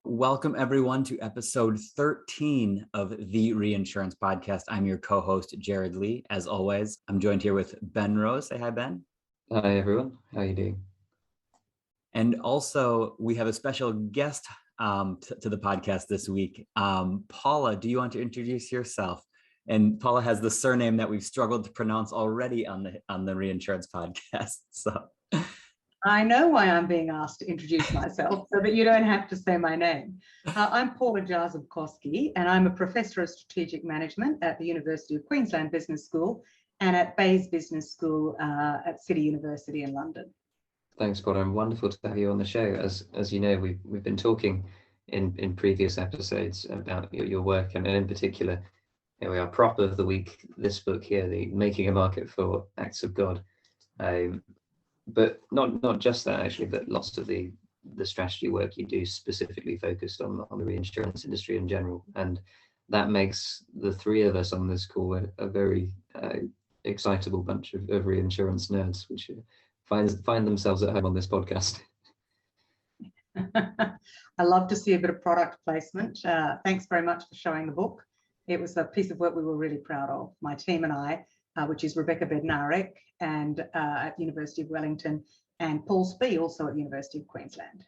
Welcome everyone to episode 13 of the Reinsurance podcast. I'm your co-host, Jared Lee. As always, I'm joined here with Ben Rose. Say hi, Ben. Hi, everyone. How are you doing? And also, we have a special guest to the podcast this week. Paula, do you want to introduce yourself? And Paula has the surname that we've struggled to pronounce already on the Reinsurance podcast. So I know why I'm being asked to introduce myself, so that you don't have to say my name. I'm Paula Jarzabkowski, and I'm a professor of strategic management at the University of Queensland Business School and at Bayes Business School at City University in London. Thanks, Paula. And wonderful to have you on the show. As you know, we've been talking in previous episodes about your work, and in particular, here we are, prop of the week, this book here, the Making a Market for Acts of God. But not just that, actually, but lots of the strategy work you do specifically focused on the reinsurance industry in general. And that makes the three of us on this call a very excitable bunch of reinsurance nerds, which find themselves at home on this podcast. I love to see a bit of product placement. Thanks very much for showing the book. It was a piece of work we were really proud of, my team and I, which is Rebecca Bednarek and at the University of Wellington, and Paul Spee also at the University of Queensland.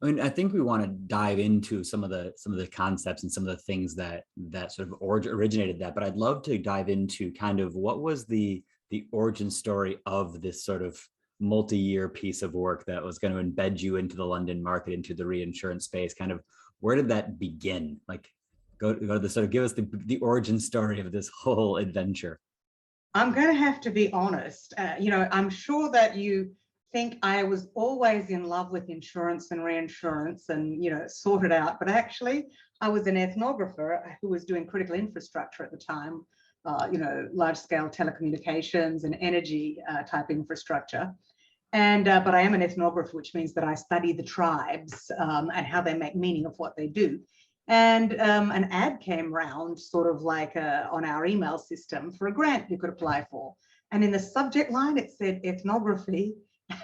I mean, I think we want to dive into some of the concepts and some of the things that sort of originated that, but I'd love to dive into kind of what was the origin story of this sort of multi-year piece of work that was going to embed you into the London market, into the reinsurance space. Kind of where did that begin? Like, go to the sort of give us the origin story of this whole adventure. I'm going to have to be honest. I'm sure that you think I was always in love with insurance and reinsurance and, sorted out. But actually, I was an ethnographer who was doing critical infrastructure at the time, large-scale telecommunications and energy type infrastructure. And but I am an ethnographer, which means that I study the tribes and how they make meaning of what they do. And an ad came round sort of like on our email system for a grant you could apply for. And in the subject line, it said ethnography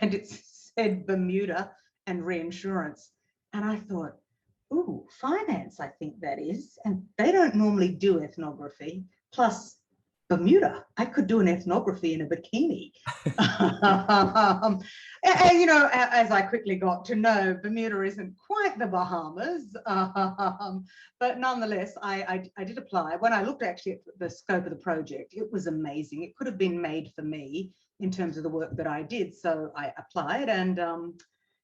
and it said Bermuda and reinsurance. And I thought, ooh, finance, I think that is. And they don't normally do ethnography. Plus Bermuda, I could do an ethnography in a bikini. As I quickly got to know, Bermuda isn't quite the Bahamas, but nonetheless, I did apply. When I looked actually at the scope of the project, it was amazing. It could have been made for me in terms of the work that I did. So I applied, and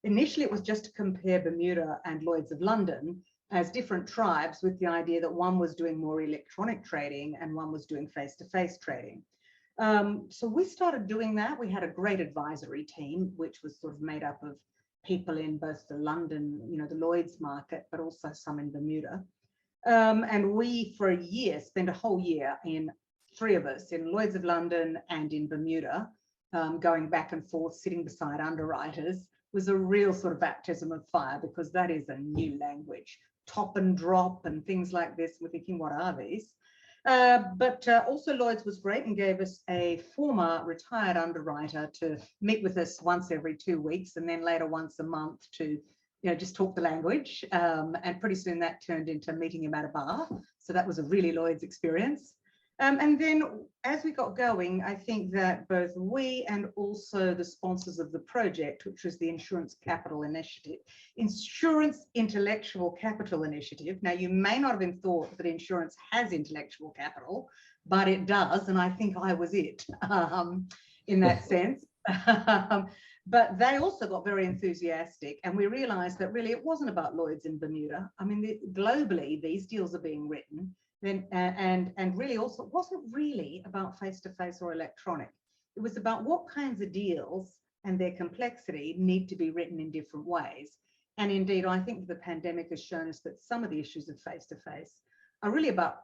initially it was just to compare Bermuda and Lloyd's of London as different tribes, with the idea that one was doing more electronic trading and one was doing face-to-face trading. So we started doing that. We had a great advisory team, which was sort of made up of people in both the London, the Lloyd's market, but also some in Bermuda. And we, for a year, spent a whole year in three of us in Lloyd's of London and in Bermuda, going back and forth, sitting beside underwriters. Was a real sort of baptism of fire, because that is a new language. Top and drop and things like this. We're thinking, what are these? But also Lloyd's was great and gave us a former retired underwriter to meet with us once every 2 weeks, and then later once a month to just talk the language. And pretty soon that turned into meeting him at a bar. So that was a really Lloyd's experience. And then as we got going, I think that both we and also the sponsors of the project, which was the Insurance Intellectual Capital Initiative. Now, you may not have been thought that insurance has intellectual capital, but it does. And I think I was it in that sense. But they also got very enthusiastic, and we realized that really it wasn't about Lloyd's in Bermuda. I mean, globally, these deals are being written. And really also it wasn't really about face-to-face or electronic. It was about what kinds of deals and their complexity need to be written in different ways. And indeed, I think the pandemic has shown us that some of the issues of face-to-face are really about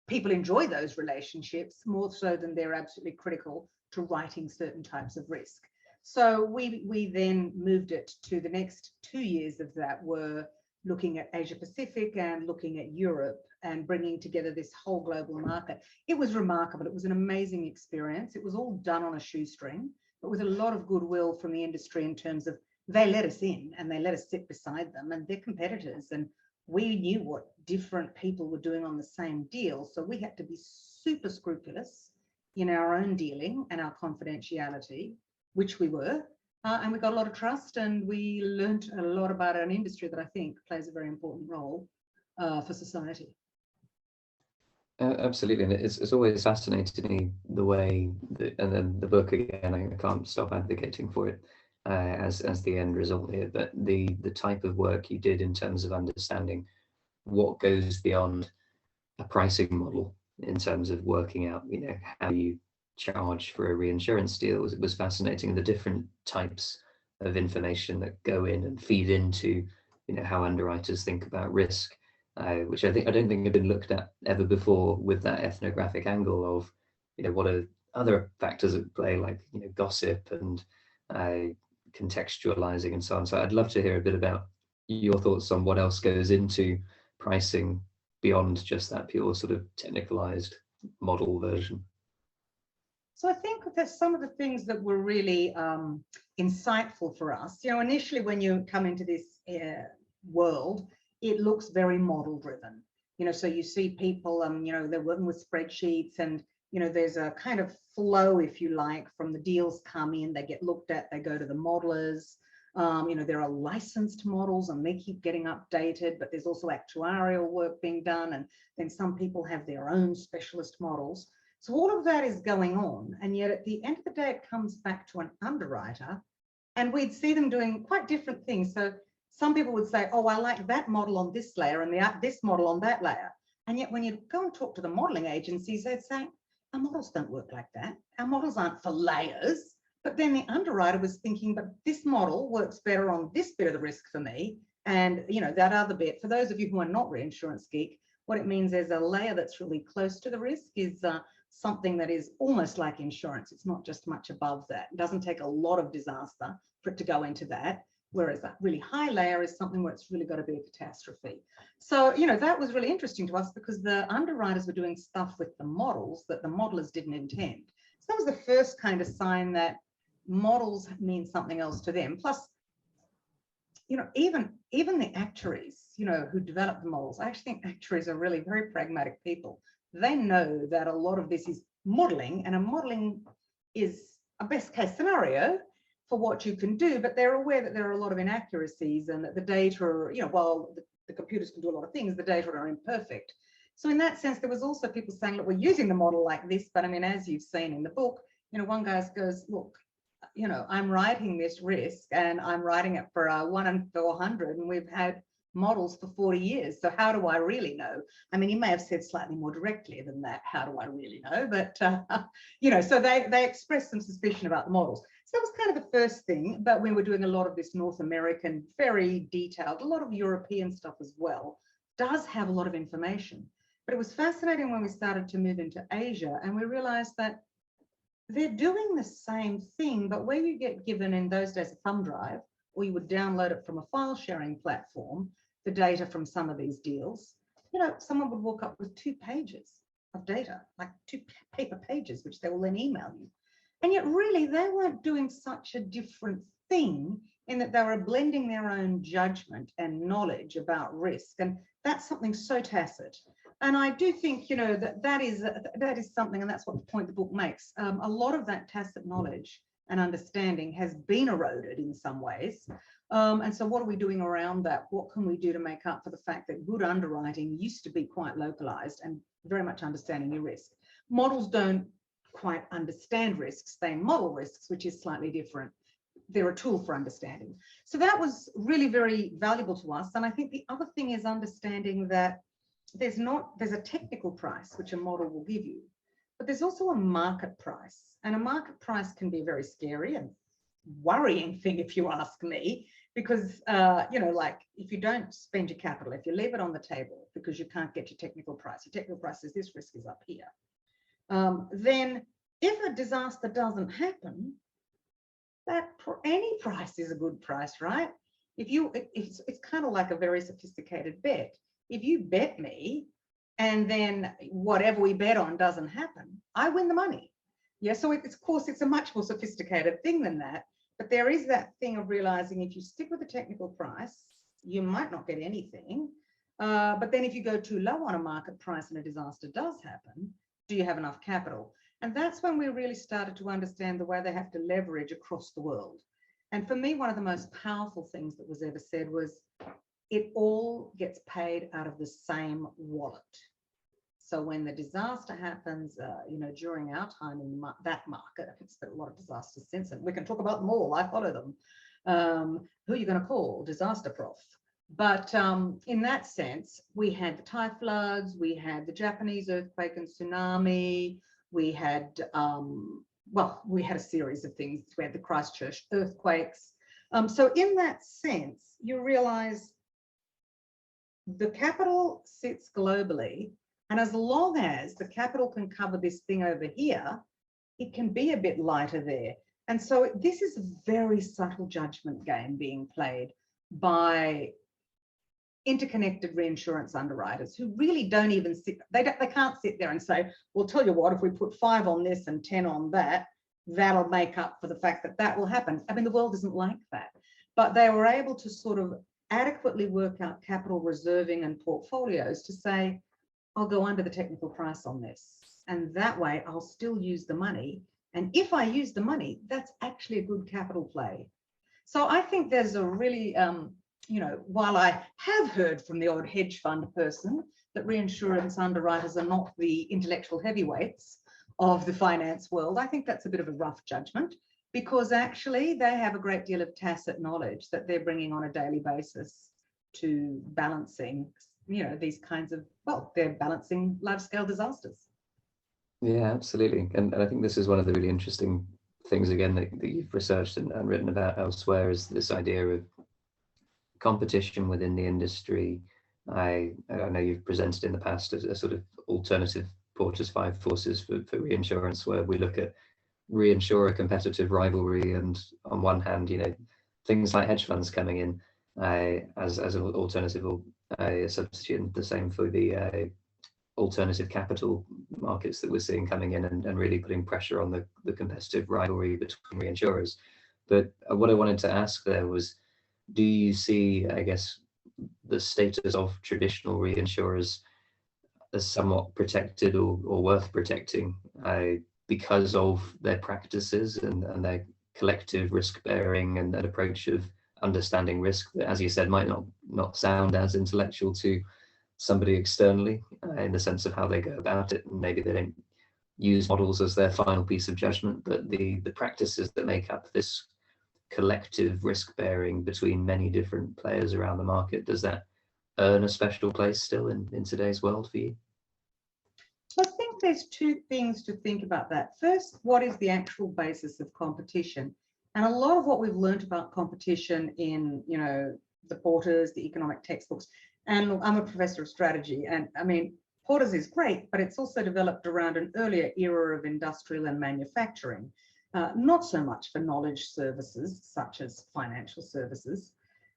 people enjoy those relationships more so than they're absolutely critical to writing certain types of risk. So we then moved it to the next 2 years of that were looking at Asia Pacific and looking at Europe and bringing together this whole global market. It was remarkable. It was an amazing experience. It was all done on a shoestring, but with a lot of goodwill from the industry in terms of they let us in and they let us sit beside them, and they're competitors. And we knew what different people were doing on the same deal. So we had to be super scrupulous in our own dealing and our confidentiality, which we were. And we got a lot of trust, and we learned a lot about an industry that I think plays a very important role for society. Absolutely, and it's always fascinated me the way that, and then the book again, I can't stop advocating for it as the end result here, but the type of work you did in terms of understanding what goes beyond a pricing model in terms of working out, you know, how you charge for a reinsurance deal was fascinating. The different types of information that go in and feed into, you know, how underwriters think about risk, which I don't think have been looked at ever before with that ethnographic angle of, you know, what are other factors at play, like, you know, gossip and contextualizing and so on. So I'd love to hear a bit about your thoughts on what else goes into pricing beyond just that pure sort of technicalized model version. So I think that some of the things that were really insightful for us, you know, initially when you come into this world, it looks very model driven, you know, so you see people, you know, they're working with spreadsheets, and, you know, there's a kind of flow, if you like, from the deals come in, they get looked at, they go to the modelers. You know, there are licensed models and they keep getting updated, but there's also actuarial work being done. And then some people have their own specialist models. So all of that is going on. And yet at the end of the day, it comes back to an underwriter, and we'd see them doing quite different things. So some people would say, oh, I like that model on this layer and this model on that layer. And yet when you go and talk to the modeling agencies, they'd say, our models don't work like that. Our models aren't for layers. But then the underwriter was thinking, but this model works better on this bit of the risk for me. And, you know, that other bit, for those of you who are not reinsurance geek, what it means is a layer that's really close to the risk is something that is almost like insurance. It's not just much above that. It doesn't take a lot of disaster for it to go into that. Whereas that really high layer is something where it's really got to be a catastrophe. So, you know, that was really interesting to us because the underwriters were doing stuff with the models that the modelers didn't intend. So that was the first kind of sign that models mean something else to them. Plus, you know, even the actuaries, you know, who develop the models, I actually think actuaries are really very pragmatic people. They know that a lot of this is modeling, and a modeling is a best case scenario for what you can do, but they're aware that there are a lot of inaccuracies and that the data are, you know, while the computers can do a lot of things, the data are imperfect. So in that sense, there was also people saying, look, we're using the model like this, but I mean, as you've seen in the book, you know, one guy goes, look, you know, I'm writing this risk and I'm writing it for 1 in 400, and we've had models for 40 years. So how do I really know? I mean, he may have said slightly more directly than that, how do I really know? But, you know, so they expressed some suspicion about the models. So that was kind of the first thing, but we were doing a lot of this North American, very detailed, a lot of European stuff as well, does have a lot of information. But it was fascinating when we started to move into Asia, and we realized that they're doing the same thing, but where you get given in those days a thumb drive, or you would download it from a file sharing platform, the data from some of these deals, you know, someone would walk up with 2 pages of data, like 2 paper pages, which they will then email you. And yet really they weren't doing such a different thing in that they were blending their own judgment and knowledge about risk. And that's something so tacit. And I do think, you know, that is something, and that's what the point the book makes. A lot of that tacit knowledge and understanding has been eroded in some ways. And so what are we doing around that? What can we do to make up for the fact that good underwriting used to be quite localized and very much understanding your risk? Models don't quite understand risks, they model risks, which is slightly different. They're a tool for understanding. So that was really very valuable to us. And I think the other thing is understanding that there's a technical price which a model will give you, but there's also a market price, and a market price can be a very scary and worrying thing if you ask me, because you know, like if you don't spend your capital, if you leave it on the table because you can't get your technical price is this risk is up here, then if a disaster doesn't happen, that any price is a good price, right? It's kind of like a very sophisticated bet. If you bet me and then whatever we bet on doesn't happen, I win the money. Yeah, so of course it's a much more sophisticated thing than that. But there is that thing of realizing if you stick with the technical price, you might not get anything. But then if you go too low on a market price and a disaster does happen, do you have enough capital? And that's when we really started to understand the way they have to leverage across the world. And for me, one of the most powerful things that was ever said was, it all gets paid out of the same wallet. So when the disaster happens, you know, during our time in that market, it's been a lot of disasters since, and we can talk about them all. I follow them. Who are you going to call? Disaster prof. But in that sense, we had the Thai floods, we had the Japanese earthquake and tsunami, we had, well, we had a series of things. We had the Christchurch earthquakes. So in that sense, you realize the capital sits globally, and as long as the capital can cover this thing over here, it can be a bit lighter there. And so this is a very subtle judgment game being played by interconnected reinsurance underwriters who really don't even sit, they can't sit there and say, well, tell you what, if we put 5 on this and 10 on that, that'll make up for the fact that that will happen. I mean, the world isn't like that. But they were able to sort of adequately work out capital reserving and portfolios to say, I'll go under the technical price on this. And that way I'll still use the money. And if I use the money, that's actually a good capital play. So I think there's a really, you know, while I have heard from the odd hedge fund person that reinsurance underwriters are not the intellectual heavyweights of the finance world, I think that's a bit of a rough judgment, because actually they have a great deal of tacit knowledge that they're bringing on a daily basis to balancing, you know, these kinds of, well, they're balancing large-scale disasters. Yeah, absolutely. And I think this is one of the really interesting things, again, that you've researched and written about elsewhere, is this idea of competition within the industry. I know you've presented in the past as a sort of alternative Porter's 5 forces for reinsurance, where we look at reinsurer competitive rivalry, and on one hand, you know, things like hedge funds coming in as an alternative or a substitute, and the same for the alternative capital markets that we're seeing coming in, and really putting pressure on the competitive rivalry between reinsurers. But what I wanted to ask there was, do you see, I guess, the status of traditional reinsurers as somewhat protected or worth protecting because of their practices and their collective risk bearing and that approach of understanding risk that, as you said, might not sound as intellectual to somebody externally in the sense of how they go about it, and maybe they don't use models as their final piece of judgment, but the practices that make up this collective risk bearing between many different players around the market, does that earn a special place still in today's world for you? I think there's 2 things to think about that. First, what is the actual basis of competition? And a lot of what we've learned about competition in, you know, the Porters, the economic textbooks, and look, I'm a professor of strategy, and I mean, Porters is great, but it's also developed around an earlier era of industrial and manufacturing, not so much for knowledge services such as financial services.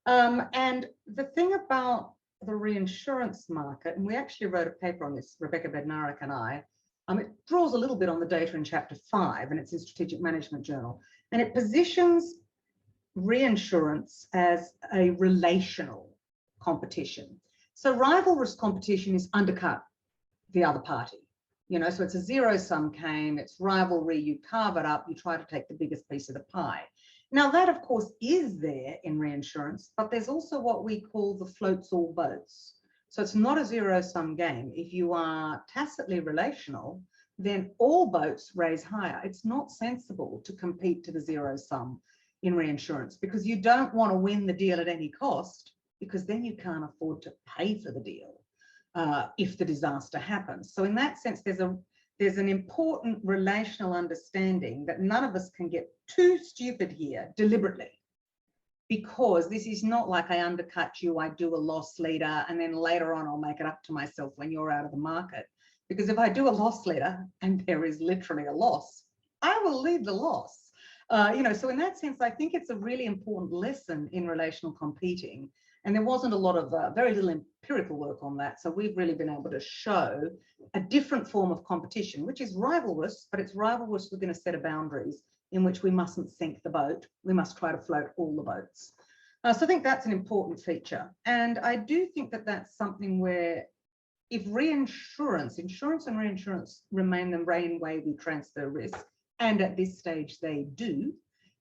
And the thing about the reinsurance market, and we actually wrote a paper on this, Rebecca Bednarik and I, it draws a little bit on the data in chapter 5, and it's in Strategic Management Journal, and it positions reinsurance as a relational competition. So rivalrous competition is undercut the other party, you know, so it's a zero-sum game, it's rivalry, you carve it up, you try to take the biggest piece of the pie. Now that, of course, is there in reinsurance, but there's also what we call the floats all boats. So it's not a zero-sum game. If you are tacitly relational, then all boats raise higher. It's not sensible to compete to the zero-sum in reinsurance, because you don't want to win the deal at any cost, because then you can't afford to pay for the deal if the disaster happens. So in that sense, there's an important relational understanding that none of us can get too stupid here deliberately, because this is not like I undercut you, I do a loss leader, and then later on I'll make it up to myself when you're out of the market. Because if I do a loss leader and there is literally a loss, I will lead the loss. You know, so in that sense, I think it's a really important lesson in relational competing. And there wasn't a lot of, very little empirical work on that. So we've really been able to show a different form of competition, which is rivalrous, but it's rivalrous within a set of boundaries in which we mustn't sink the boat. We must try to float all the boats. So I think that's an important feature. And I do think that that's something where if insurance and reinsurance remain the main way we transfer risk, and at this stage they do,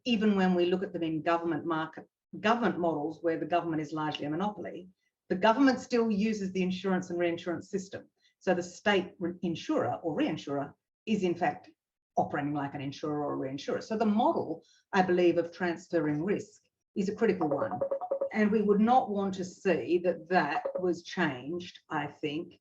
even when we look at them in government models where the government is largely a monopoly, the government still uses the insurance and reinsurance system. So the state insurer or reinsurer is in fact operating like an insurer or a reinsurer. So the model, I believe, of transferring risk is a critical one. And we would not want to see that was changed, I think.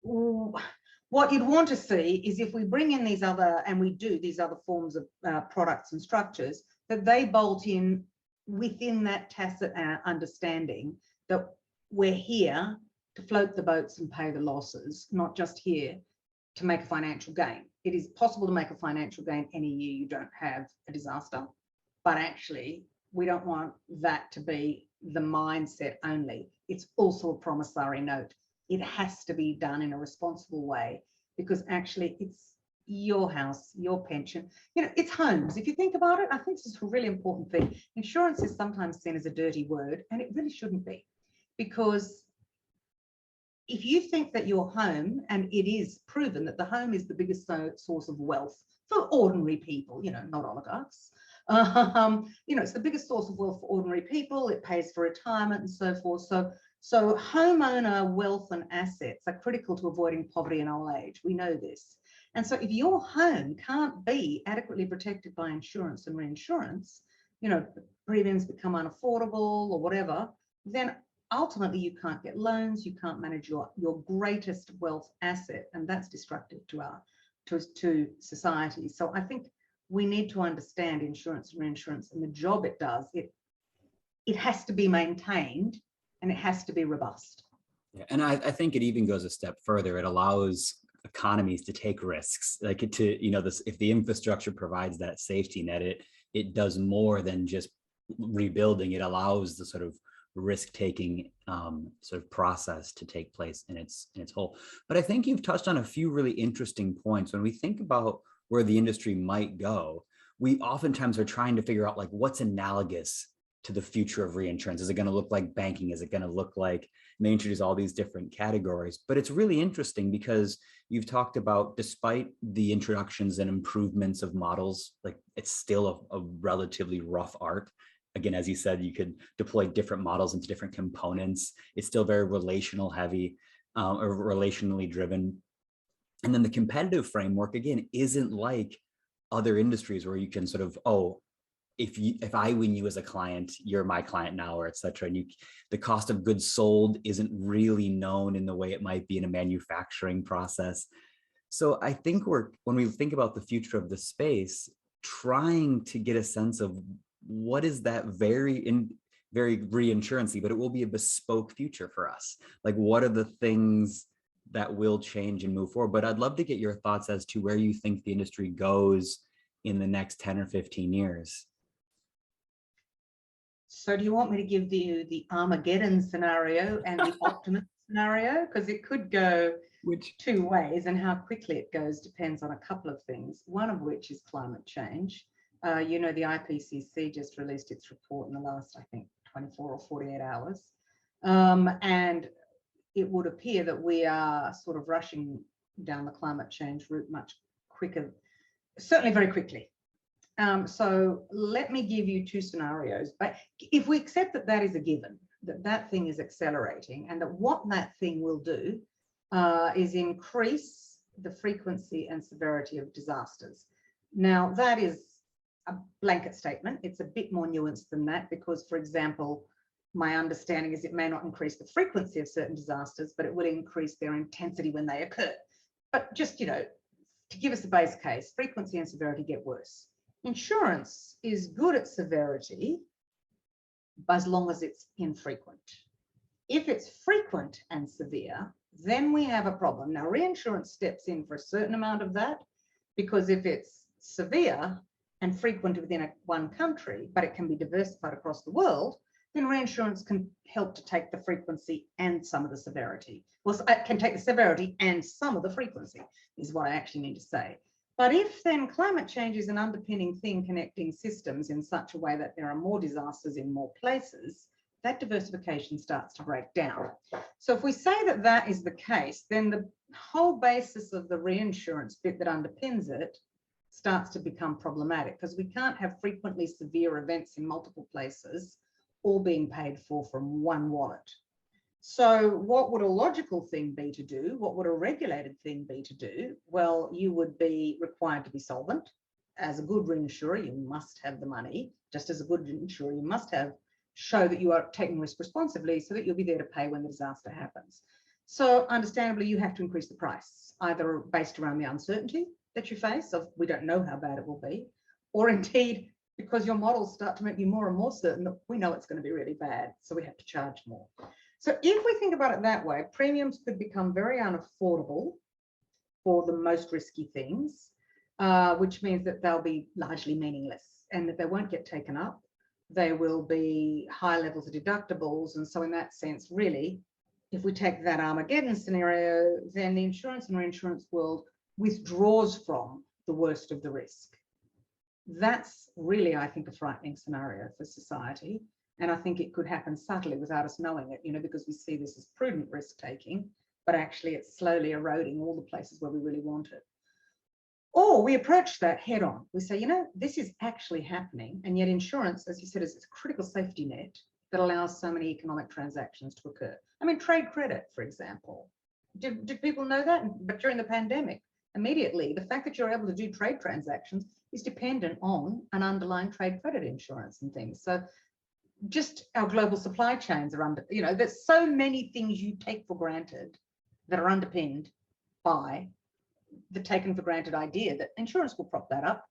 What you'd want to see is if we bring in these other, and we do these other forms of products and structures, that they bolt in within that tacit understanding that we're here to float the boats and pay the losses, not just here to make a financial gain. It is possible to make a financial gain any year you don't have a disaster, but actually we don't want that to be the mindset only. It's also a promissory note. It has to be done in a responsible way because actually it's your house, your pension, it's homes. If you think about it, I think this is a really important thing. Insurance is sometimes seen as a dirty word, and it really shouldn't be, because if you think that your home, and it is proven that the home is the biggest source of wealth for ordinary people, not oligarchs. It's the biggest source of wealth for ordinary people. It pays for retirement and so forth. So homeowner wealth and assets are critical to avoiding poverty in old age. We know this. And so if your home can't be adequately protected by insurance and reinsurance, premiums become unaffordable or whatever, then ultimately you can't get loans, you can't manage your greatest wealth asset, and that's destructive to society. So I think we need to understand insurance and reinsurance and the job it does. It has to be maintained and it has to be robust. Yeah, and I think it even goes a step further. It allows economies to take risks, like if the infrastructure provides that safety net, it does more than just rebuilding. It allows the sort of risk-taking sort of process to take place in its whole. But I think you've touched on a few really interesting points. When we think about where the industry might go, we oftentimes are trying to figure out like what's analogous to the future of reinsurance. Is it going to look like banking? Is it going to look like, and they introduce all these different categories. But it's really interesting because you've talked about, despite the introductions and improvements of models, like it's still a relatively rough art. Again, as you said, you could deploy different models into different components. It's still very relational heavy or relationally driven. And then the competitive framework, again, isn't like other industries where you can sort of, if I win you as a client, you're my client now, or et cetera. And the cost of goods sold isn't really known in the way it might be in a manufacturing process. So I think when we think about the future of the space, trying to get a sense of what is that very reinsurance-y, but it will be a bespoke future for us. Like, what are the things that will change and move forward? But I'd love to get your thoughts as to where you think the industry goes in the next 10 or 15 years. So do you want me to give you the Armageddon scenario and the Optimus scenario? Because it could go two ways, and how quickly it goes depends on a couple of things, one of which is climate change. The IPCC just released its report in the last, I think, 24 or 48 hours. And it would appear that we are sort of rushing down the climate change route much quicker, certainly very quickly. So let me give you two scenarios. But if we accept that that is a given, that thing is accelerating, and that what that thing will do is increase the frequency and severity of disasters. Now, that is a blanket statement. It's a bit more nuanced than that because, for example, my understanding is it may not increase the frequency of certain disasters, but it will increase their intensity when they occur. But just, to give us a base case, frequency and severity get worse. Insurance is good at severity as long as it's infrequent. If it's frequent and severe, then we have a problem. Now, reinsurance steps in for a certain amount of that, because if it's severe and frequent within one country, but it can be diversified across the world, then reinsurance can help to take the frequency and some of the severity. Well, it can take the severity and some of the frequency, is what I actually mean to say. But if then climate change is an underpinning thing connecting systems in such a way that there are more disasters in more places, that diversification starts to break down. So if we say that that is the case, then the whole basis of the reinsurance bit that underpins it starts to become problematic, because we can't have frequently severe events in multiple places all being paid for from one wallet. So what would a logical thing be to do? What would a regulated thing be to do? Well, you would be required to be solvent. As a good reinsurer, you must have the money. Just as a good insurer, you must show that you are taking risk responsibly so that you'll be there to pay when the disaster happens. So understandably, you have to increase the price, either based around the uncertainty that you face of we don't know how bad it will be, or indeed because your models start to make you more and more certain that we know it's going to be really bad, so we have to charge more. So if we think about it that way, premiums could become very unaffordable for the most risky things, which means that they'll be largely meaningless and that they won't get taken up. They will be high levels of deductibles. And so in that sense, really, if we take that Armageddon scenario, then the insurance and reinsurance world withdraws from the worst of the risk. That's really, I think, a frightening scenario for society. And I think it could happen subtly without us knowing it, because we see this as prudent risk taking, but actually it's slowly eroding all the places where we really want it. Or we approach that head on. We say, this is actually happening. And yet insurance, as you said, is a critical safety net that allows so many economic transactions to occur. I mean, trade credit, for example. Did people know that? But during the pandemic, immediately, the fact that you're able to do trade transactions is dependent on an underlying trade credit insurance and things. So just our global supply chains are under, there's so many things you take for granted that are underpinned by the taken for granted idea that insurance will prop that up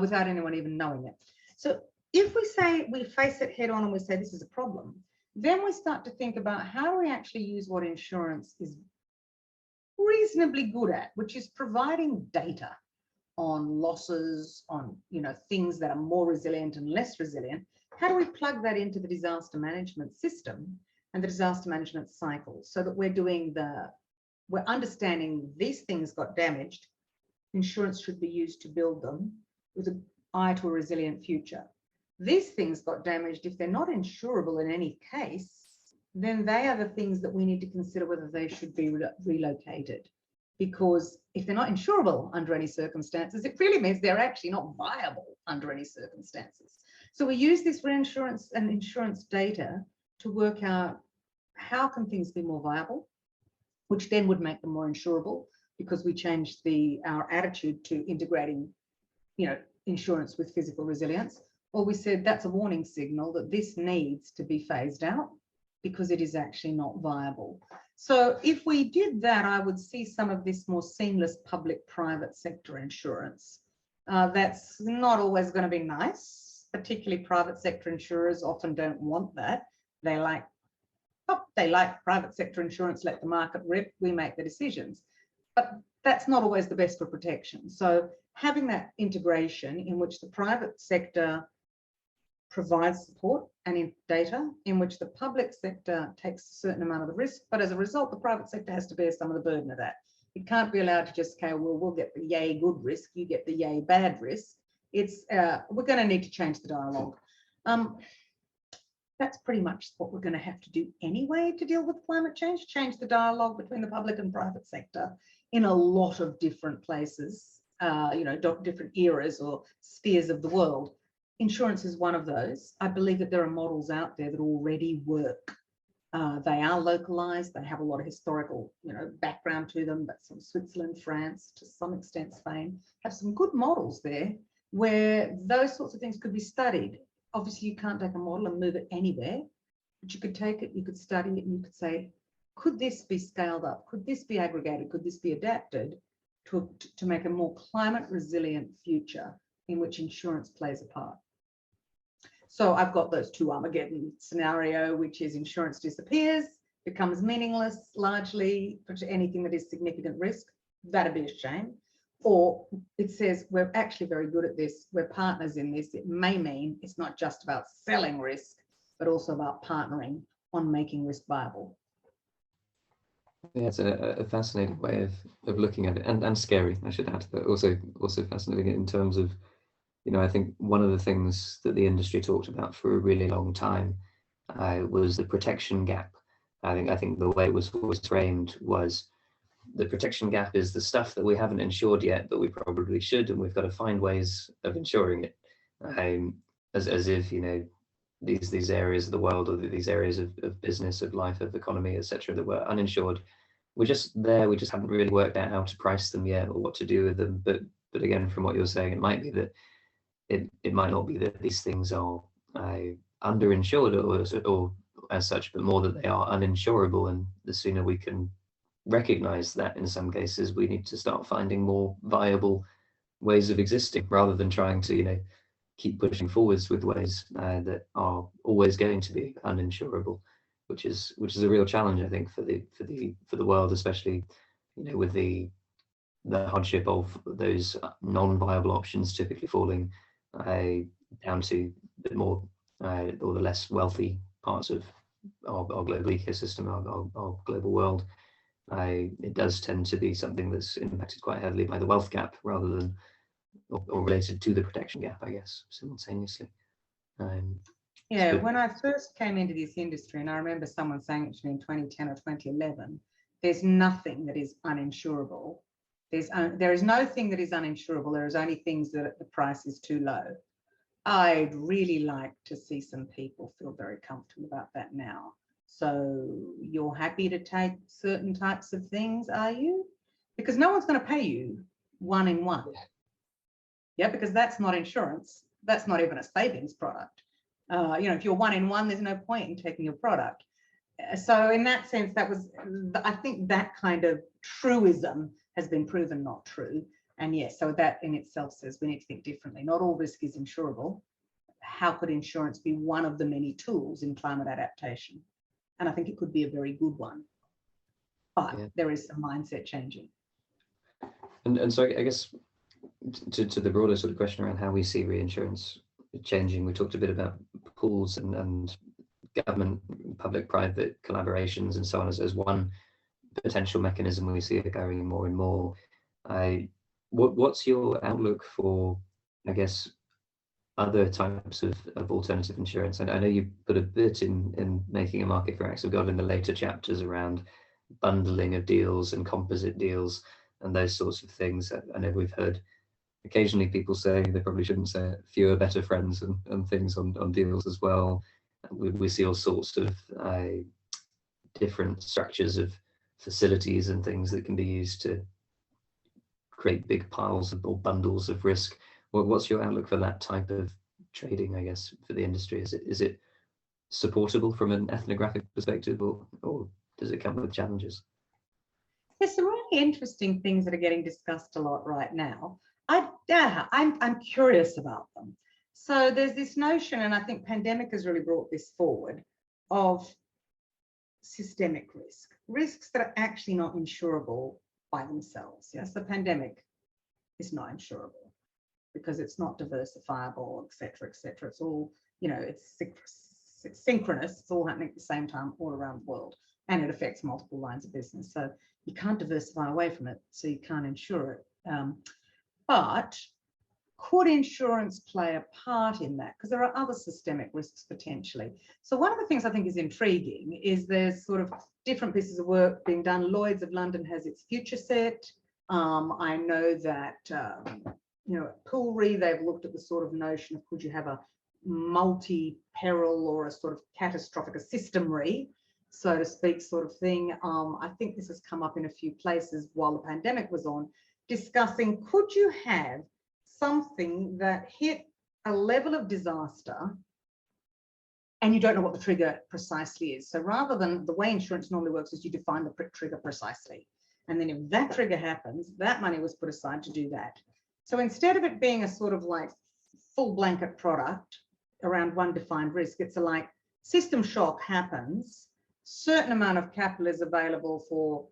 without anyone even knowing it. So if we say we face it head on and we say this is a problem, then we start to think about how do we actually use what insurance is reasonably good at, which is providing data on losses, on things that are more resilient and less resilient. How do we plug that into the disaster management system and the disaster management cycle so that we're understanding these things got damaged, insurance should be used to build them with an eye to a resilient future. These things got damaged, if they're not insurable in any case, then they are the things that we need to consider whether they should be relocated. Because if they're not insurable under any circumstances, it really means they're actually not viable under any circumstances. So we use this reinsurance and insurance data to work out how can things be more viable, which then would make them more insurable because we changed our attitude to integrating, insurance with physical resilience. Or we said that's a warning signal that this needs to be phased out because it is actually not viable. So if we did that, I would see some of this more seamless public-private sector insurance. That's not always going to be nice, particularly private sector insurers often don't want that. They like private sector insurance, let the market rip, we make the decisions. But that's not always the best for protection. So having that integration in which the private sector provides support and in data, in which the public sector takes a certain amount of the risk, but as a result, the private sector has to bear some of the burden of that. It can't be allowed to just say, well, we'll get the yay good risk, you get the yay bad risk. It's we're going to need to change the dialogue. That's pretty much what we're going to have to do anyway to deal with climate change the dialogue between the public and private sector in a lot of different places, different eras or spheres of the world. Insurance is one of those. I believe that there are models out there that already work. They are localized. They have a lot of historical, background to them, but some Switzerland, France, to some extent Spain, have some good models there where those sorts of things could be studied. Obviously, you can't take a model and move it anywhere, but you could take it, you could study it, and you could say, could this be scaled up? Could this be aggregated? Could this be adapted to make a more climate resilient future in which insurance plays a part? So I've got those two Armageddon scenario, which is insurance disappears, becomes meaningless largely for anything that is significant risk. That'd be a shame. Or it says we're actually very good at this, we're partners in this. It may mean it's not just about selling risk, but also about partnering on making risk viable. Yeah, it's a fascinating way of looking at it, and scary, I should add to that. Also fascinating in terms of, I think one of the things that the industry talked about for a really long time was the protection gap. I think the way it was always framed was the protection gap is the stuff that we haven't insured yet, but we probably should, and we've got to find ways of insuring it. As if, these areas of the world, or these areas of business, of life, of economy, etc., that were uninsured, we're just there. We just haven't really worked out how to price them yet, or what to do with them. But again, from what you're saying, it might be that it might not be that these things are underinsured or as such, but more that they are uninsurable. And the sooner we can recognize that, in some cases, we need to start finding more viable ways of existing, rather than trying to, keep pushing forwards with ways that are always going to be uninsurable, which is a real challenge, I think, for the world, especially, with the hardship of those non-viable options typically falling down to the more or the less wealthy parts of our global ecosystem, our global world. It does tend to be something that's impacted quite heavily by the wealth gap, rather than or related to the protection gap, I guess, simultaneously. Yeah, when I first came into this industry, and I remember someone saying it to me in 2010 or 2011, there's nothing that is uninsurable. There is no thing that is uninsurable. There is only things that the price is too low. I'd really like to see some people feel very comfortable about that now. So you're happy to take certain types of things, are you? Because no one's going to pay you one in one. Yeah, because that's not insurance. That's not even a savings product. If you're one in one, there's no point in taking your product. So in that sense, I think that kind of truism has been proven not true. And yes, so that in itself says we need to think differently. Not all risk is insurable. How could insurance be one of the many tools in climate adaptation? And I think it could be a very good one. But there is some mindset changing. And so I guess to the broader sort of question around how we see reinsurance changing, we talked a bit about pools and government, public-private collaborations and so on as one potential mechanism we see it going more and more. What's your outlook for, I guess, other types of alternative insurance? And I know you put a bit in making a market for acts of God in the later chapters around bundling of deals and composite deals and those sorts of things. I know we've heard occasionally people say they probably shouldn't say fewer better friends and things on deals as well. We see all sorts of different structures of facilities and things that can be used to create big piles or bundles of risk. What's your outlook for that type of trading, I guess, for the industry? Is it supportable from an ethnographic perspective, or does it come with challenges? There's some really interesting things that are getting discussed a lot right now. I'm curious about them. So there's this notion, and I think pandemic has really brought this forward, of systemic risks that are actually not insurable by themselves. Yes, the pandemic is not insurable because it's not diversifiable, et cetera, et cetera. It's all, it's synchronous. It's all happening at the same time all around the world, and it affects multiple lines of business. So you can't diversify away from it, so you can't insure it. But could insurance play a part in that? Because there are other systemic risks potentially. So one of the things I think is intriguing is there's sort of different pieces of work being done. Lloyd's of London has its future set. I know that, at Pool Re, they've looked at the sort of notion of could you have a multi-peril or a sort of catastrophic, a system re, so to speak, sort of thing. I think this has come up in a few places while the pandemic was on, discussing could you have something that hit a level of disaster and you don't know what the trigger precisely is. So rather than the way insurance normally works is you define the trigger precisely. And then if that trigger happens, that money was put aside to do that. So instead of it being a sort of like full blanket product around one defined risk, it's a like system shock happens, certain amount of capital is available for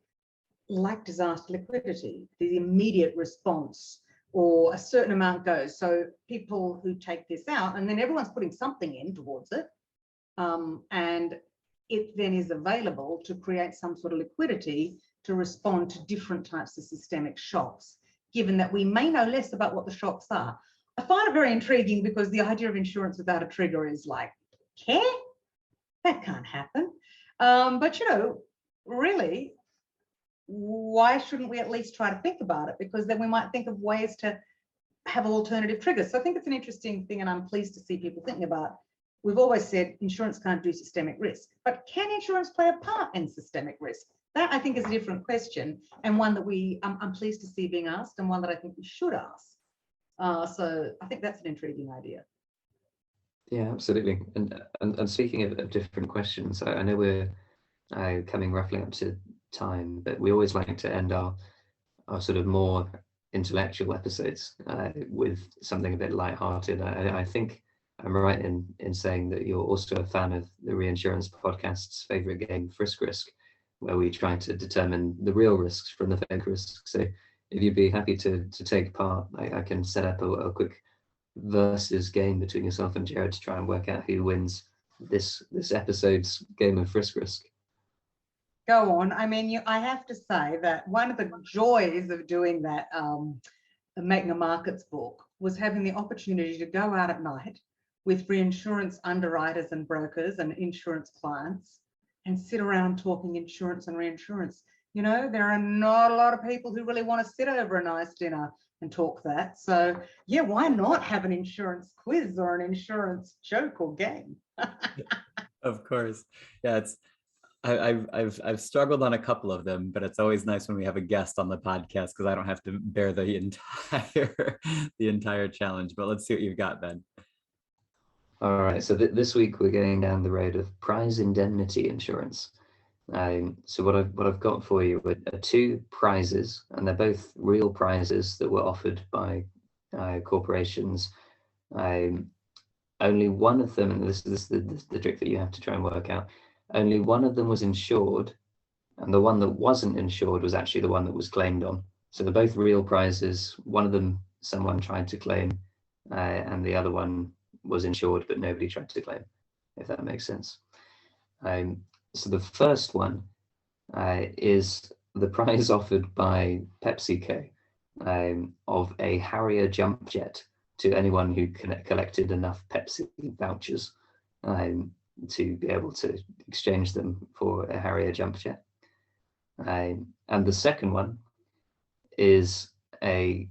like disaster liquidity, the immediate response, or a certain amount goes. So people who take this out, and then everyone's putting something in towards it. And it then is available to create some sort of liquidity to respond to different types of systemic shocks, given that we may know less about what the shocks are. I find it very intriguing because the idea of insurance without a trigger is like, that can't happen. But, really, why shouldn't we at least try to think about it? Because then we might think of ways to have alternative triggers. So I think it's an interesting thing, and I'm pleased to see people thinking about. We've always said insurance can't do systemic risk, but can insurance play a part in systemic risk? That I think is a different question, and one that I'm pleased to see being asked, and one that I think we should ask. So I think that's an intriguing idea. Yeah, absolutely. And speaking of different questions, I know we're coming roughly up to time, but we always like to end our sort of more intellectual episodes with something a bit lighthearted. I think I'm right in saying that you're also a fan of the Reinsurance podcast's favorite game, Frisk, where we try to determine the real risks from the fake risks. So if you'd be happy to take part, I can set up a quick versus game between yourself and Jared to try and work out who wins this episode's game of Frisk. Go on. I mean, I have to say that one of the joys of doing that, Making a Markets book, was having the opportunity to go out at night with reinsurance underwriters and brokers and insurance clients and sit around talking insurance and reinsurance. There are not a lot of people who really want to sit over a nice dinner and talk that. So yeah, why not have an insurance quiz or an insurance joke or game? Of course. Yeah, I've struggled on a couple of them, but it's always nice when we have a guest on the podcast because I don't have to bear the entire challenge. But let's see what you've got, Ben. All right, so this week we're going down the road of prize indemnity insurance. So what I've got for you are two prizes, and they're both real prizes that were offered by corporations. Only one of them, and this is the trick that you have to try and work out, only one of them was insured, and the one that wasn't insured was actually the one that was claimed on. So they're both real prizes. One of them someone tried to claim, and the other one was insured, but nobody tried to claim, if that makes sense. So the first one is the prize offered by PepsiCo of a Harrier jump jet to anyone who collected enough Pepsi vouchers to be able to exchange them for a Harrier jump jet. And the second one is a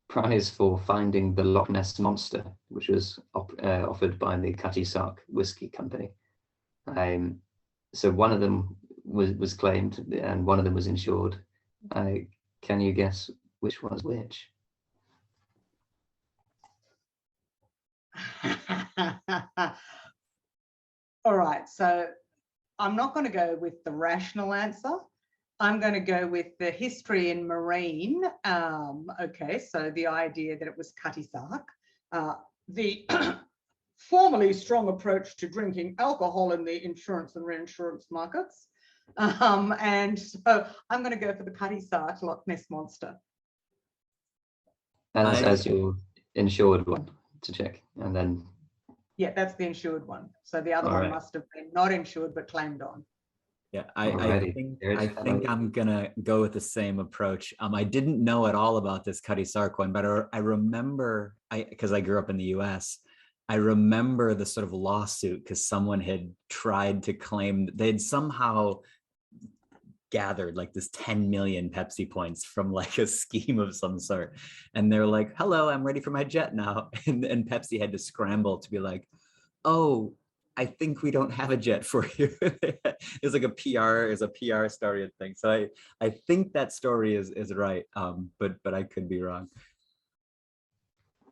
prize for finding the Loch Ness monster, which was offered by the Cutty Sark Whiskey Company. So one of them was claimed and one of them was insured. Can you guess which was which? All right, so I'm not going to go with the rational answer. I'm going to go with the history in marine. Okay, so the idea that it was Cutty Sark. The formerly strong approach to drinking alcohol in the insurance and reinsurance markets. And so I'm going to go for the Cutty Sark Loch Ness monster. As your insured one to check, and then. Yeah, that's the insured one. So the other one must have been not insured but claimed on. Yeah, I think I'm gonna go with the same approach. I didn't know at all about this Cutty Sark one, but I remember, because I grew up in the US, I remember the sort of lawsuit because someone had tried to claim they'd somehow gathered like this 10 million Pepsi points from like a scheme of some sort. And they're like, hello, I'm ready for my jet now. And Pepsi had to scramble to be like, oh, I think we don't have a jet for you. It's like a PR started thing. So I think that story is right, but I could be wrong.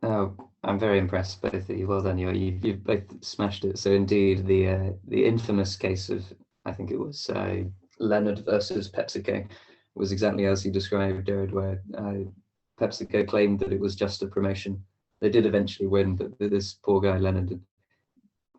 Oh, I'm very impressed, both of you. Well done, you've both smashed it. So indeed, the infamous case of, I think it was Leonard versus PepsiCo, was exactly as you described, Jared, where PepsiCo claimed that it was just a promotion. They did eventually win, but this poor guy Leonard had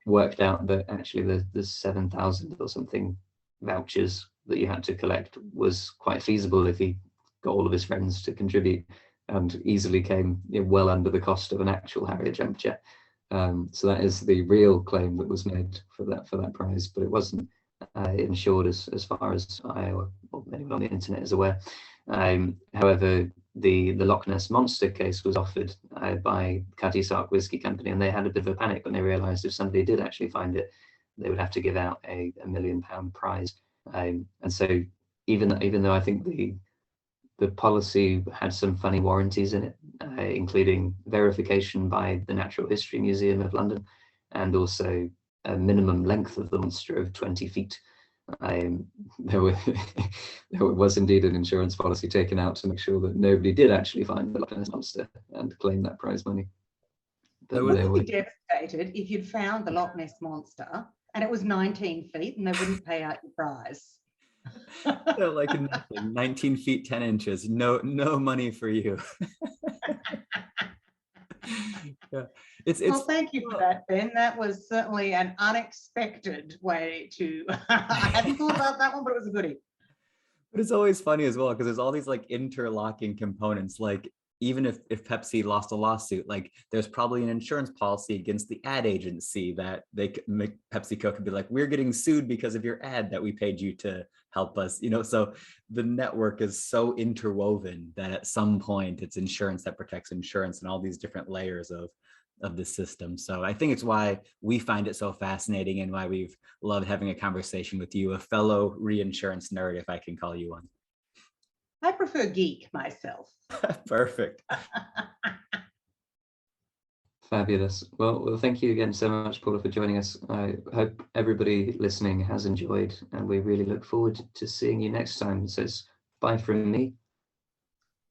worked out that actually the 7,000 or something vouchers that you had to collect was quite feasible if he got all of his friends to contribute, and easily came well under the cost of an actual Harrier jump jet. So that is the real claim that was made for that prize, but it wasn't insured as far as I or anyone on the internet is aware. However, the Loch Ness monster case was offered by Cutty Sark Whiskey Company, and they had a bit of a panic when they realised if somebody did actually find it, they would have to give out a £1 million prize. And so even though I think the policy had some funny warranties in it, including verification by the Natural History Museum of London, and also a minimum length of the monster of 20 feet. There was indeed an insurance policy taken out to make sure that nobody did actually find the Loch Ness monster and claim that prize money. But I would be devastated if you'd found the Loch Ness monster and it was 19 feet and they wouldn't pay out your prize. So like nothing, 19 feet 10 inches, no money for you. Yeah, well, thank you for that, Ben. That was certainly an unexpected way to I hadn't thought about that one, but it was a goodie. But it's always funny as well, because there's all these like interlocking components. Like even if Pepsi lost a lawsuit, like there's probably an insurance policy against the ad agency that they could make. PepsiCo could be like, we're getting sued because of your ad that we paid you to help us, so the network is so interwoven that at some point it's insurance that protects insurance and all these different layers of the system. So I think it's why we find it so fascinating and why we've loved having a conversation with you, a fellow reinsurance nerd, if I can call you one. I prefer geek myself. Perfect. Fabulous. Well, thank you again so much, Paula, for joining us. I hope everybody listening has enjoyed, and we really look forward to seeing you next time. So it's bye from me. Do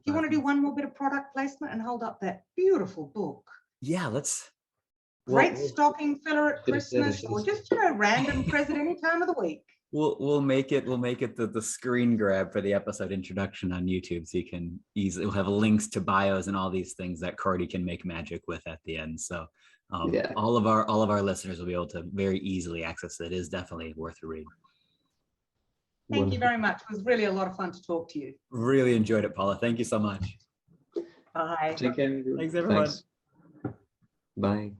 you want to do one more bit of product placement and hold up that beautiful book? Yeah, let's. Great stocking filler at Christmas, or just random present any time of the week. We'll make it the screen grab for the episode introduction on YouTube, so you can easily, we'll have links to bios and all these things that Cordy can make magic with at the end. So yeah, all of our listeners will be able to very easily access it. It is definitely worth a read. Thank you very much. It was really a lot of fun to talk to you. Really enjoyed it, Paula. Thank you so much. Bye. Take care. Thanks, everyone. Thanks. Bye.